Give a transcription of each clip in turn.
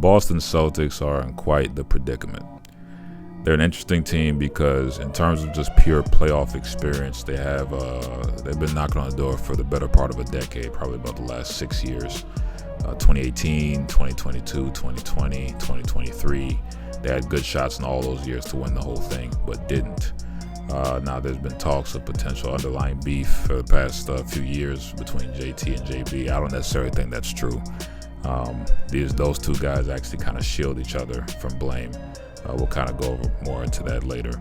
Boston Celtics are in quite the predicament. They're an interesting team because in terms of just pure playoff experience, they've been knocking on the door for the better part of a decade, probably about the last 6 years. 2018, 2022, 2020, 2023. They had good shots in all those years to win the whole thing, but didn't. Now there's been talks of potential underlying beef for the past few years between JT and JB. I don't necessarily think that's true. Those two guys actually kind of shield each other from blame. We'll kind of go over more into that later.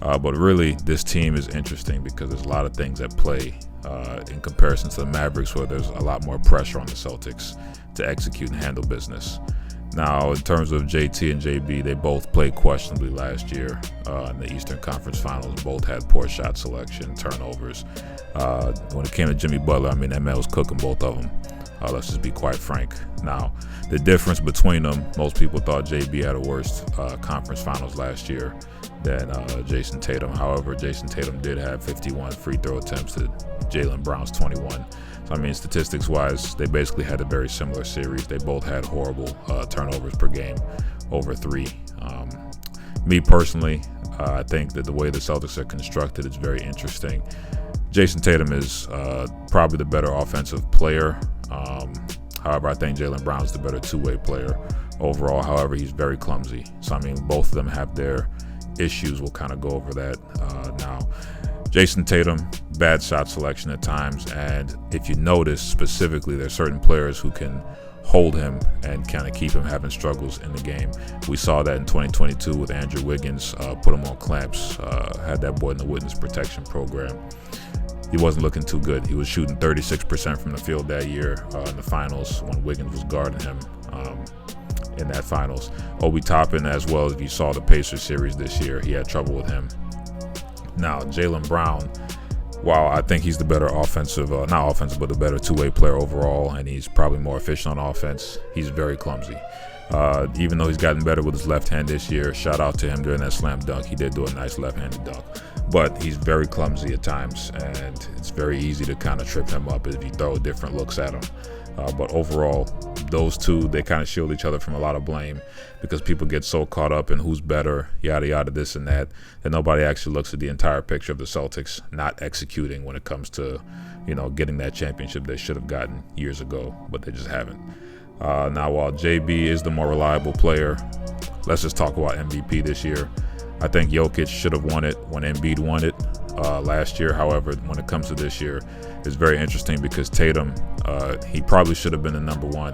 But really, this team is interesting because there's a lot of things at play in comparison to the Mavericks, where there's a lot more pressure on the Celtics to execute and handle business. Now, in terms of JT and JB, they both played questionably last year in the Eastern Conference Finals. Both had poor shot selection, turnovers. When it came to Jimmy Butler, that man was cooking both of them. Let's just be quite frank. Now, the difference between them, most people thought JB had a worse conference finals last year than Jason Tatum. However, Jason Tatum did have 51 free throw attempts to Jaylen Brown's 21. So, statistics-wise, they basically had a very similar series. They both had horrible turnovers per game, over 3. Me personally, I think that the way the Celtics are constructed is very interesting. Jason Tatum is probably the better offensive player. However, I think Jaylen Brown's the better two-way player overall. However, he's very clumsy. So, both of them have their issues. We'll kind of go over that now. Jason Tatum, bad shot selection at times. And if you notice specifically, there's certain players who can hold him and kind of keep him having struggles in the game. We saw that in 2022 with Andrew Wiggins, put him on clamps, had that boy in the witness protection program. He wasn't looking too good. He was shooting 36% from the field that year in the finals when Wiggins was guarding him in that finals. Obi Toppin, as well, if you saw the Pacers series this year, he had trouble with him. Now, Jaylen Brown, while I think he's the better but the better two-way player overall, and he's probably more efficient on offense, he's very clumsy. Even though he's gotten better with his left hand this year, shout out to him during that slam dunk. He did do a nice left-handed dunk. But he's very clumsy at times, and it's very easy to kind of trip him up if you throw different looks at him. But overall, those two, they kind of shield each other from a lot of blame because people get so caught up in who's better, yada, yada, this and that nobody actually looks at the entire picture of the Celtics not executing when it comes to, getting that championship they should have gotten years ago, but they just haven't. Now, while JB is the more reliable player, let's just talk about MVP this year. I think Jokic should have won it when Embiid won it last year. However, when it comes to this year, it's very interesting because Tatum, he probably should have been the number one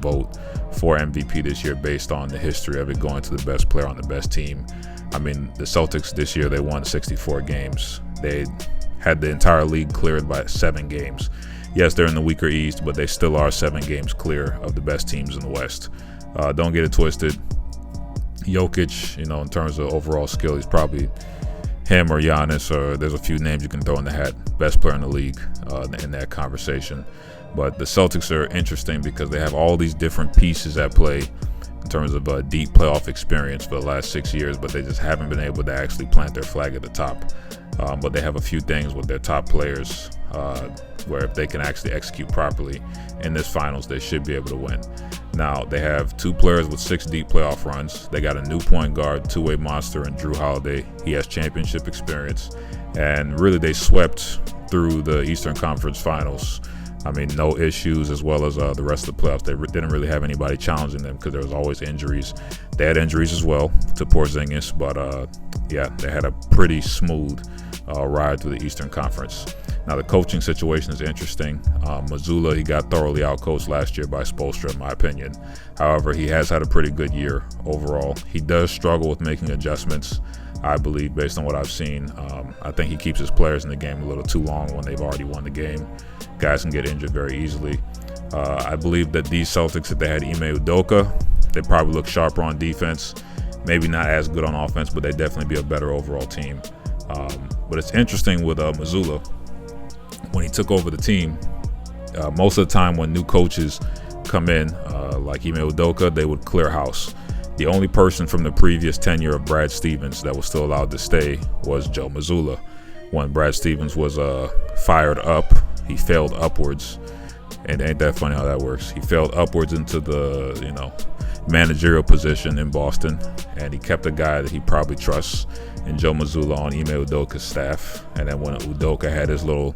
vote for MVP this year based on the history of it going to the best player on the best team. The Celtics this year, they won 64 games. They had the entire league cleared by 7 games. Yes, they're in the weaker East, but they still are 7 games clear of the best teams in the West. Don't get it twisted. Jokic, in terms of overall skill, he's probably him or Giannis, or there's a few names you can throw in the hat. Best player in the league in that conversation. But the Celtics are interesting because they have all these different pieces at play in terms of deep playoff experience for the last 6 years, but they just haven't been able to actually plant their flag at the top. But they have a few things with their top players where if they can actually execute properly in this finals, they should be able to win. Now, they have 2 players with 6 deep playoff runs. They got a new point guard, two-way monster, and Drew Holiday. He has championship experience. And really, they swept through the Eastern Conference Finals. No issues, as well as the rest of the playoffs. They didn't really have anybody challenging them because there was always injuries. They had injuries as well to Porzingis, but they had a pretty smooth ride through the Eastern Conference. Now, the coaching situation is interesting. Mazzulla, he got thoroughly outcoached last year by Spoelstra, in my opinion. However, he has had a pretty good year overall. He does struggle with making adjustments, I believe, based on what I've seen. I think he keeps his players in the game a little too long when they've already won the game. Guys can get injured very easily. I believe that these Celtics, if they had Ime Udoka, they'd probably look sharper on defense. Maybe not as good on offense, but they'd definitely be a better overall team. But it's interesting with Mazzulla. When he took over the team, most of the time when new coaches come in, like Ime Udoka, they would clear house. The only person from the previous tenure of Brad Stevens that was still allowed to stay was Joe Mazzulla. When Brad Stevens was fired up, he failed upwards. And ain't that funny how that works? He failed upwards into the, managerial position in Boston, and he kept a guy that he probably trusts in Joe Mazzulla on Ime Udoka's staff. And then when Udoka had his little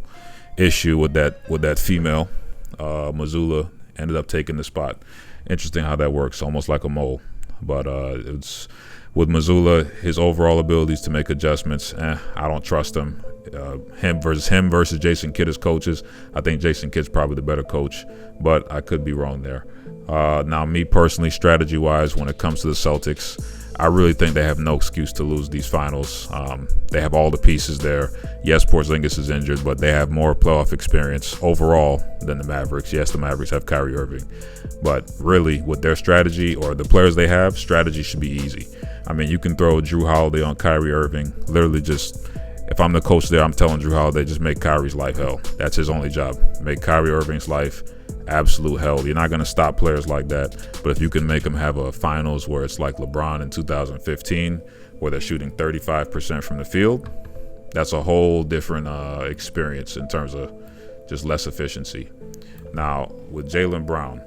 issue with that female, Mazzulla ended up taking the spot. Interesting how that works, almost like a mole. But it's with Mazzulla, his overall abilities to make adjustments, I don't trust him. Him versus Jason Kidd as coaches. I think Jason Kidd's probably the better coach, but I could be wrong there. Now, me personally, strategy-wise, when it comes to the Celtics, I really think they have no excuse to lose these finals. They have all the pieces there. Yes, Porzingis is injured, but they have more playoff experience overall than the Mavericks. Yes, the Mavericks have Kyrie Irving. But really, with their strategy or the players they have, strategy should be easy. I mean, you can throw Drew Holiday on Kyrie Irving. Literally just, if I'm the coach there, I'm telling Drew Holiday, just make Kyrie's life hell. That's his only job. Make Kyrie Irving's life absolute hell. You're not going to stop players like that, but if you can make them have a finals where it's like LeBron in 2015, where they're shooting 35% from the field, that's a whole different experience in terms of just less efficiency. Now, with Jaylen Brown,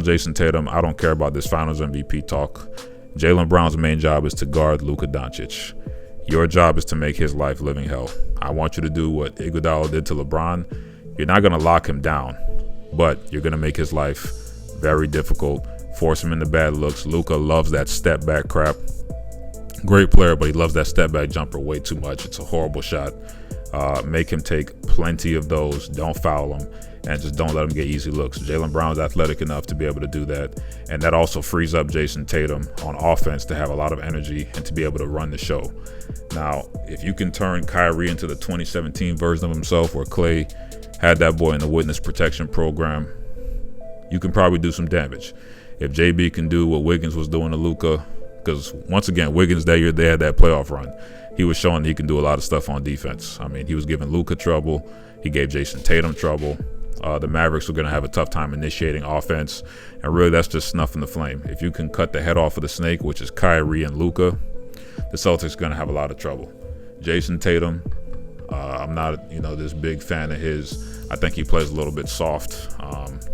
Jason Tatum, I don't care about this finals MVP talk. Jaylen Brown's main job is to guard Luka Doncic. Your job is to make his life living hell. I want you to do what Iguodala did to LeBron. You're not going to lock him down, but you're going to make his life very difficult, force him into bad looks. Luka loves that step back crap. Great player, but he loves that step back jumper way too much. It's a horrible shot. Make him take plenty of those. Don't foul him, and just don't let him get easy looks. Jaylen Brown's athletic enough to be able to do that, and that also frees up Jason Tatum on offense to have a lot of energy and to be able to run the show. Now, if you can turn Kyrie into the 2017 version of himself where Clay had that boy in the witness protection program, you can probably do some damage. If JB can do what Wiggins was doing to Luka, because once again, Wiggins that year, they had that playoff run. He was showing that he can do a lot of stuff on defense. I mean, he was giving Luka trouble. He gave Jason Tatum trouble. The Mavericks were going to have a tough time initiating offense, and really that's just snuffing the flame. If you can cut the head off of the snake, which is Kyrie and Luka, the Celtics are going to have a lot of trouble. Jason Tatum, I'm not, this big fan of his. I think he plays a little bit soft,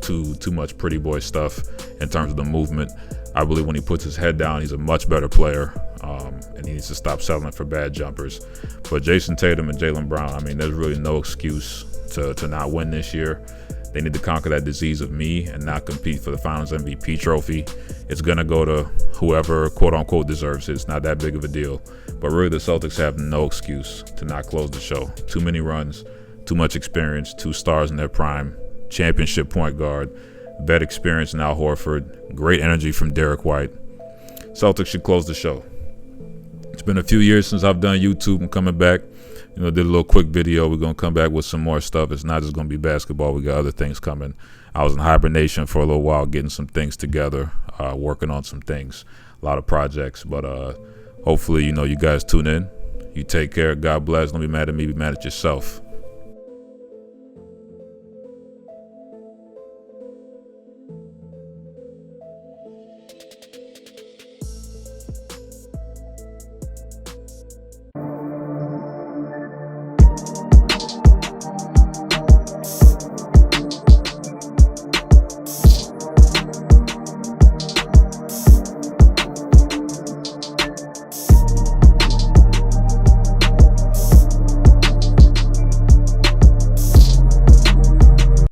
too much pretty boy stuff in terms of the movement. I believe when he puts his head down, he's a much better player, and he needs to stop settling for bad jumpers. But Jason Tatum and Jaylen Brown, I mean, there's really no excuse to not win this year. They need to conquer that disease of me and not compete for the Finals MVP trophy. It's going to go to whoever, quote-unquote, deserves it. It's not that big of a deal. But really, the Celtics have no excuse to not close the show. Too many runs, too much experience, 2 stars in their prime, championship point guard, vet experience in Al Horford, great energy from Derek White. Celtics should close the show. It's been a few years since I've done YouTube. I'm coming back. Did a little quick video. We're going to come back with some more stuff. It's not just going to be basketball. We got other things coming. I was in hibernation for a little while, getting some things together, working on some things, a lot of projects. But hopefully, you guys tune in. You take care. God bless. Don't be mad at me. Be mad at yourself.